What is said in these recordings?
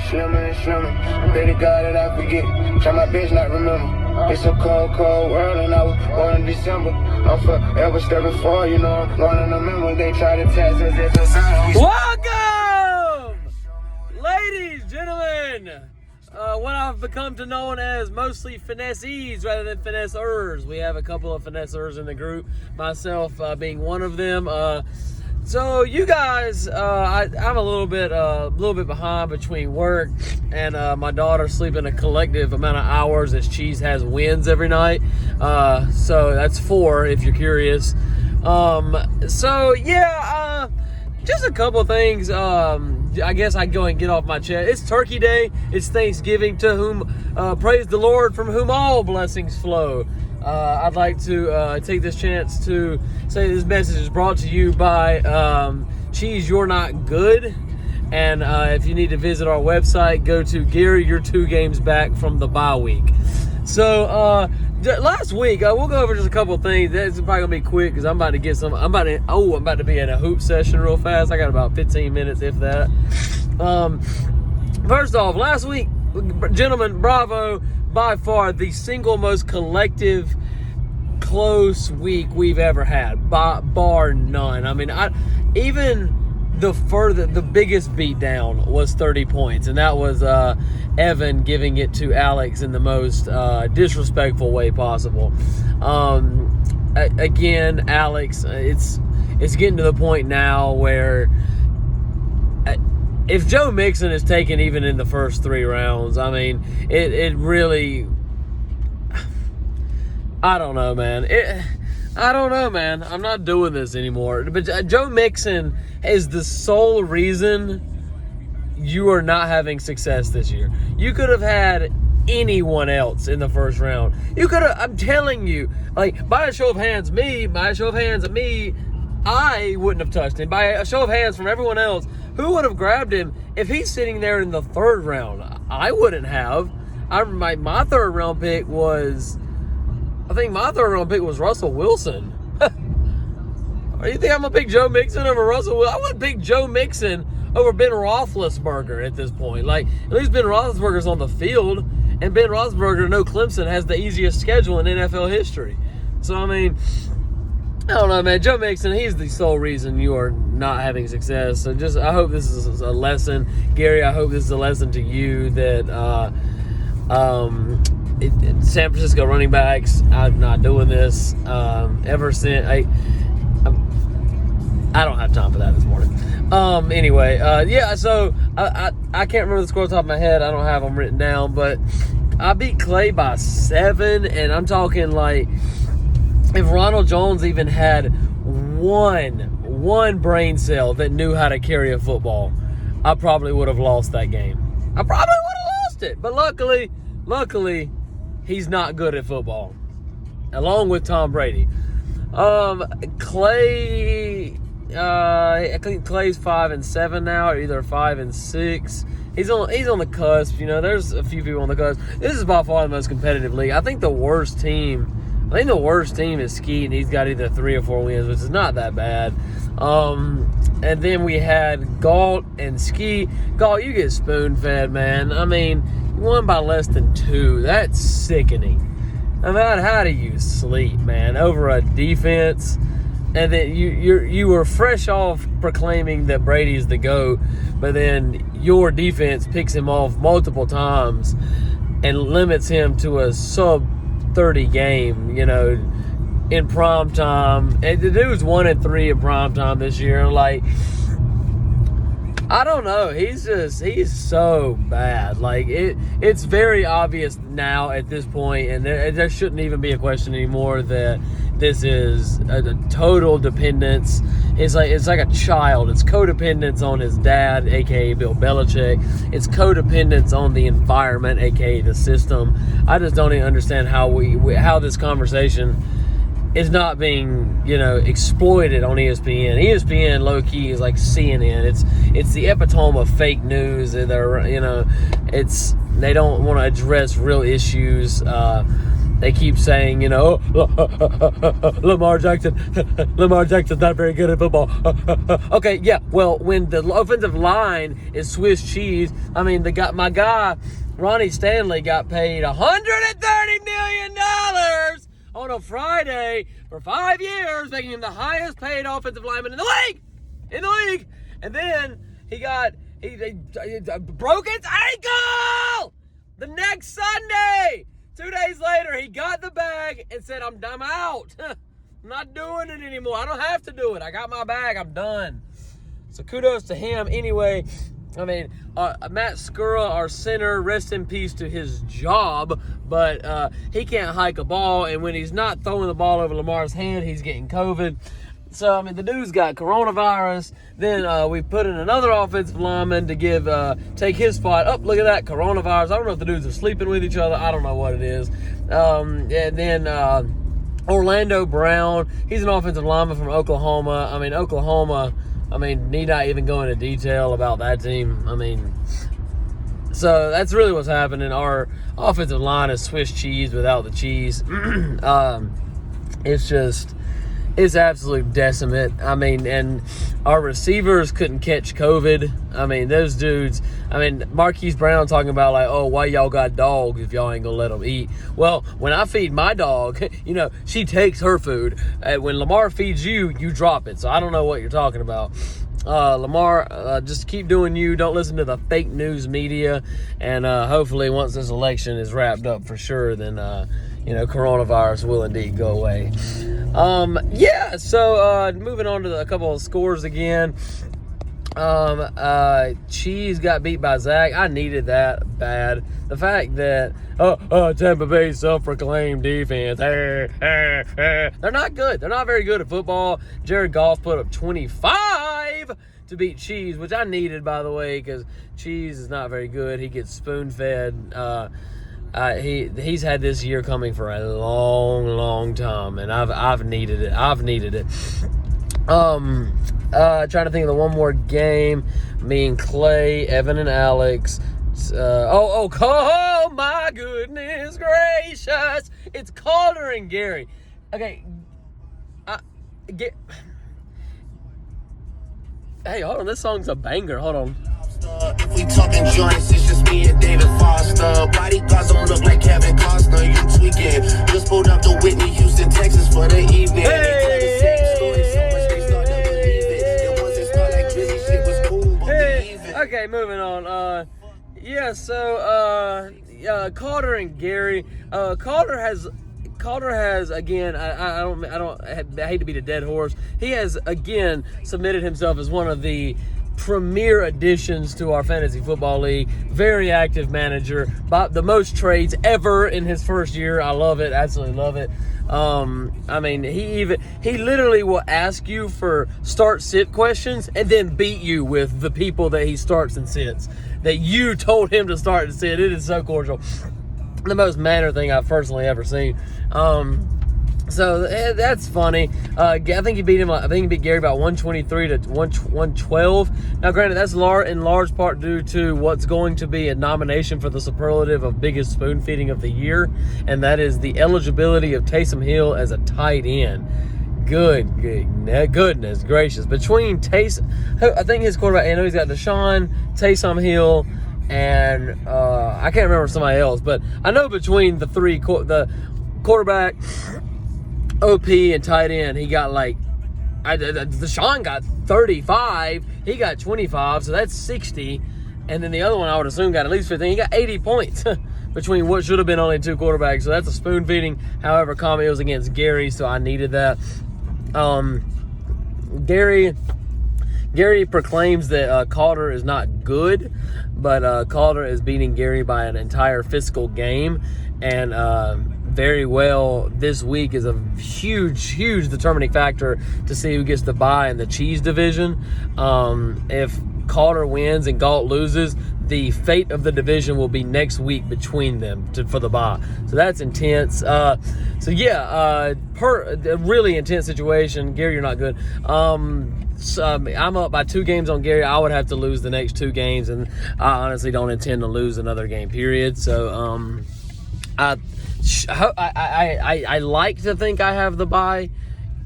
slimmer and slimmer. I pray to God that I forget. Try my best not remember. It's a cold, cold world, and I was born in December. I'm forever stepping forward, you know. I'm one of the members. They try to test us. It's a sign. Welcome, ladies, gentlemen. What I've become to known as mostly finessees rather than finessers. We have a couple of finessers in the group, myself being one of them. So you guys, I'm a little bit behind between work and my daughter sleeping a collective amount of hours as Cheese has wins every night. So that's 4 if you're curious. Just a couple of things. I guess I go and get off my chest. It's Turkey Day. It's Thanksgiving, to whom praise the Lord, from whom all blessings flow. I'd like to take this chance to say this message is brought to you by Cheese You're Not Good. And if you need to visit our website, go to Gary, you're 2 games back from the bye week. So last week, we'll go over just a couple of things. It's probably gonna be quick because I'm about to be in a hoop session real fast. I got about 15 minutes, if that. First off, last week, gentlemen, bravo, by far the single most collective, close week we've ever had, bar none. I mean, even the biggest beatdown was 30 points, and that was Evan giving it to Alex in the most disrespectful way possible. Again, Alex, it's getting to the point now where if Joe Mixon is taken even in the first 3 rounds, I mean, it really, I don't know, man. I'm not doing this anymore. But Joe Mixon is the sole reason you are not having success this year. You could have had anyone else in the first round. You could have, I'm telling you, like, by a show of hands, I wouldn't have touched him. By a show of hands from everyone else, who would have grabbed him if he's sitting there in the 3rd round? I wouldn't have. My 3rd round pick was, Russell Wilson. You think I'm going to pick Joe Mixon over Russell Wilson? I would pick Joe Mixon over Ben Roethlisberger at this point. Like, at least Ben Roethlisberger's on the field, and Ben Roethlisberger, no Clemson, has the easiest schedule in NFL history. So, I mean, I don't know, man. Joe Mixon, he's the sole reason you are not having success. So I hope this is a lesson. Gary, I hope this is a lesson to you that San Francisco running backs, I'm not doing this. Ever since, I don't have time for that this morning. So I can't remember the score off the top of my head. I don't have them written down, but I beat Clay by 7, and I'm talking like, if Ronald Jones even had one brain cell that knew how to carry a football, I probably would have lost that game. I probably would have lost it. But luckily, he's not good at football, along with Tom Brady. Clay, I think Clay's 5-7 now, or either 5-6. He's on the cusp. You know, there's a few people on the cusp. This is by far the most competitive league. I think the worst team is Skeet, and he's got either 3 or 4 wins, which is not that bad. And then we had Galt and Skeet. Galt, you get spoon-fed, man. I mean, you won by less than 2. That's sickening. I mean, how do you sleep, man, over a defense? And then you were fresh off proclaiming that Brady's the GOAT, but then your defense picks him off multiple times and limits him to a sub-30 game, you know, in prime time. And the dude's 1-3 in prime time this year. Like, I don't know. He's so bad. Like, it's very obvious now at this point, and there shouldn't even be a question anymore that this is a total dependence. It's like a child. It's codependence on his dad, aka Bill Belichick. It's codependence on the environment, aka the system. I just don't even understand how this conversation is not being, exploited on ESPN. ESPN, low key, is like CNN. It's the epitome of fake news. They don't want to address real issues. they keep saying, Lamar Jackson's not very good at football. Okay, yeah. Well, when the offensive line is Swiss cheese, I mean, my guy Ronnie Stanley got paid $130 million on a Friday for 5 years, making him the highest paid offensive lineman in the league. And then he broke his ankle the next Sunday. 2 days later, he got the bag and said, I'm out. I'm not doing it anymore. I don't have to do it. I got my bag. I'm done. So kudos to him. Anyway, I mean, Matt Skura, our center, rest in peace to his job, but he can't hike a ball, and when he's not throwing the ball over Lamar's hand, he's getting COVID. So, I mean, the dude's got coronavirus. Then we put in another offensive lineman to take his spot. Oh, look at that, coronavirus. I don't know if the dudes are sleeping with each other. I don't know what it is. And then Orlando Brown, he's an offensive lineman from Oklahoma. I mean, Oklahoma, need not even go into detail about that team. I mean, so that's really what's happening. Our offensive line is Swiss cheese without the cheese. It's absolute decimate. I mean, and our receivers couldn't catch COVID. I mean, those dudes, Marquise Brown talking about like, oh, why y'all got dogs if y'all ain't gonna let them eat? Well, when I feed my dog, she takes her food. When Lamar feeds you, you drop it. So I don't know what you're talking about. Lamar, just keep doing you. Don't listen to the fake news media. And hopefully once this election is wrapped up for sure, then, coronavirus will indeed go away. So moving on to a couple of scores again. Cheese got beat by Zach. I needed that bad. The fact that Tampa Bay's self-proclaimed defense, they're not good. They're not very good at football. Jared Goff put up 25 to beat Cheese, which I needed, by the way, because Cheese is not very good. He gets spoon-fed. He's had this year coming for a long time, and I've needed it. Trying to think of the one more game. Me and Clay, Evan and Alex. Oh my goodness gracious! It's Calder and Gary. Okay, hey, hold on. This song's a banger. Hold on. If we talking joints, it's just me and David Foster. Bodyguards don't look like Kevin Costner. You tweaking? Just pulled up to Whitney, Houston, Texas for the evening. Okay, moving on. Calder and Gary. Calder has again. I hate to beat a dead horse. He has again submitted himself as one of the premier additions to our fantasy football league. Very active manager, the most trades ever in his first year. I love it, absolutely love it. He literally will ask you for start-sit questions and then beat you with the people that he starts and sits that you told him to start and sit. It is so cordial. The most manner thing I've personally ever seen. So that's funny. I think he beat Gary about 123 to 112. Now, granted, that's in large part due to what's going to be a nomination for the superlative of biggest spoon feeding of the year, and that is the eligibility of Taysom Hill as a tight end. Goodness gracious! Between Taysom, I think his quarterback. I know he's got Deshaun, Taysom Hill, and I can't remember somebody else, but I know between the three, the quarterback, OP, and tight end, he got Deshaun got 35, he got 25, so that's 60, and then the other one I would assume got at least 15. He got 80 points between what should have been only two quarterbacks, so that's a spoon feeding. However, it was against Gary, so I needed that. Gary proclaims that Calder is not good, but Calder is beating Gary by an entire fiscal game, and very well this week is a huge determining factor to see who gets the bye in the cheese division. If Calder wins and Galt loses, the fate of the division will be next week between them for the bye. So that's intense. A really intense situation. Gary, you're not good. I'm up by 2 games on Gary. I would have to lose the next 2 games, and I honestly don't intend to lose another game, period. So, I like to think I have the bye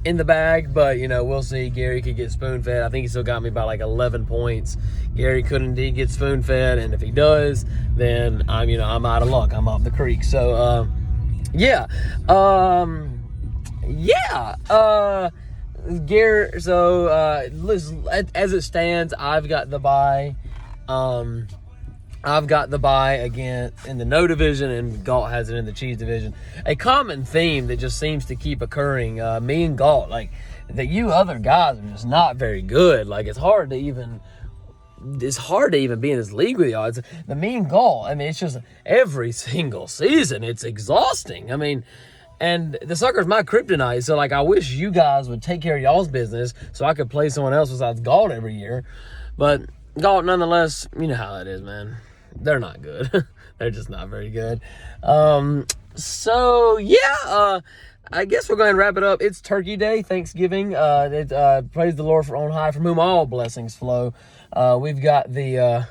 in the bag, but we'll see. Gary could get spoon fed. I think he still got me by like 11 points. Gary could indeed get spoon fed, and if he does, then I'm out of luck. I'm up the creek. So Gary. So listen, as it stands, I've got the bye. I've got the bye again in the no division, and Galt has it in the cheese division. A common theme that just seems to keep occurring. Me and Galt, like, that you other guys are just not very good. Like, it's hard to even be in this league with y'all. It's the me and Galt. I mean, it's just every single season. It's exhausting. I mean, and the sucker's my kryptonite. So, like, I wish you guys would take care of y'all's business so I could play someone else besides Galt every year. But Galt, nonetheless, you know how it is, man. They're not good. They're just not very good. I guess we're going to wrap it up. It's Turkey Day, Thanksgiving. Praise the Lord for on high, from whom all blessings flow. We've got the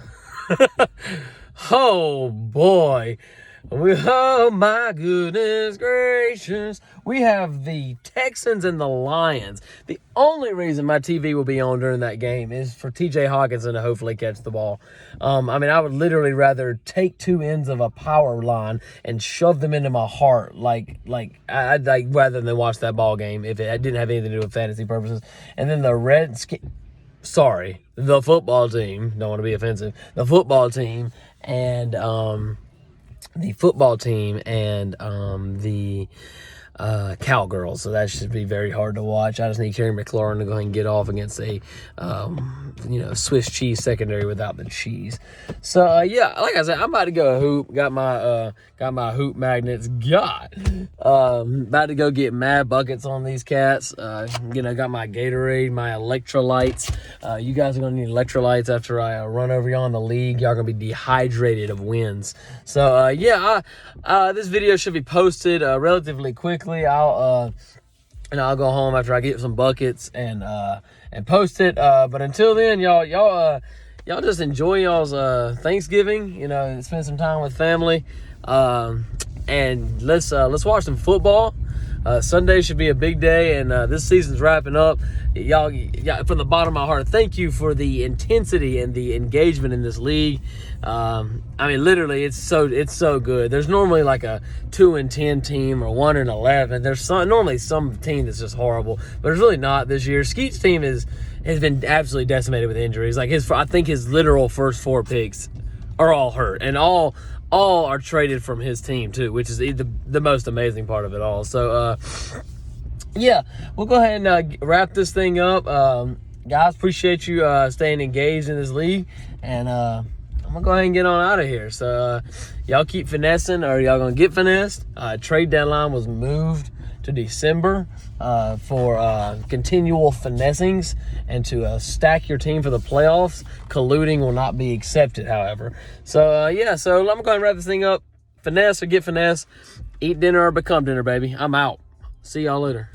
oh boy. Oh my goodness gracious. We have the Texans and the Lions. The only reason my TV will be on during that game is for TJ Hawkinson to hopefully catch the ball. I would literally rather take two ends of a power line and shove them into my heart I'd like rather than watch that ball game if it didn't have anything to do with fantasy purposes. And then the football team, don't want to be offensive, the football team and the Cowgirls, so that should be very hard to watch. I just need Kerry McLaurin to go ahead and get off against a Swiss cheese secondary without the cheese. So like I said, I'm about to go hoop. Got my hoop magnets. About to go get mad buckets on these cats. Got my Gatorade, my electrolytes. You guys are gonna need electrolytes after I run over y'all in the league. Y'all gonna be dehydrated of wins. So this video should be posted relatively quickly. I'll go home after I get some buckets and post it. But until then, y'all just enjoy y'all's Thanksgiving. Spend some time with family. And let's watch some football. Sunday should be a big day, and this season's wrapping up. Y'all, from the bottom of my heart, thank you for the intensity and the engagement in this league. Literally, it's so good. There's normally like a 2-10 team or 1-11. There's normally some team that's just horrible, but it's really not this year. Skeet's team has been absolutely decimated with injuries. Like I think his literal first 4 picks are all hurt, and all are traded from his team too, which is the most amazing part of it all. So we'll go ahead and wrap this thing up. Guys, appreciate you staying engaged in this league, and I'm gonna go ahead and get on out of here. So y'all keep finessing, or y'all gonna get finessed. Trade deadline was moved to December for continual finessings and to stack your team for the playoffs. Colluding will not be accepted, however. So so I'm gonna go ahead and wrap this thing up. Finesse or get finesse. Eat dinner or become dinner, baby. I'm out. See y'all later.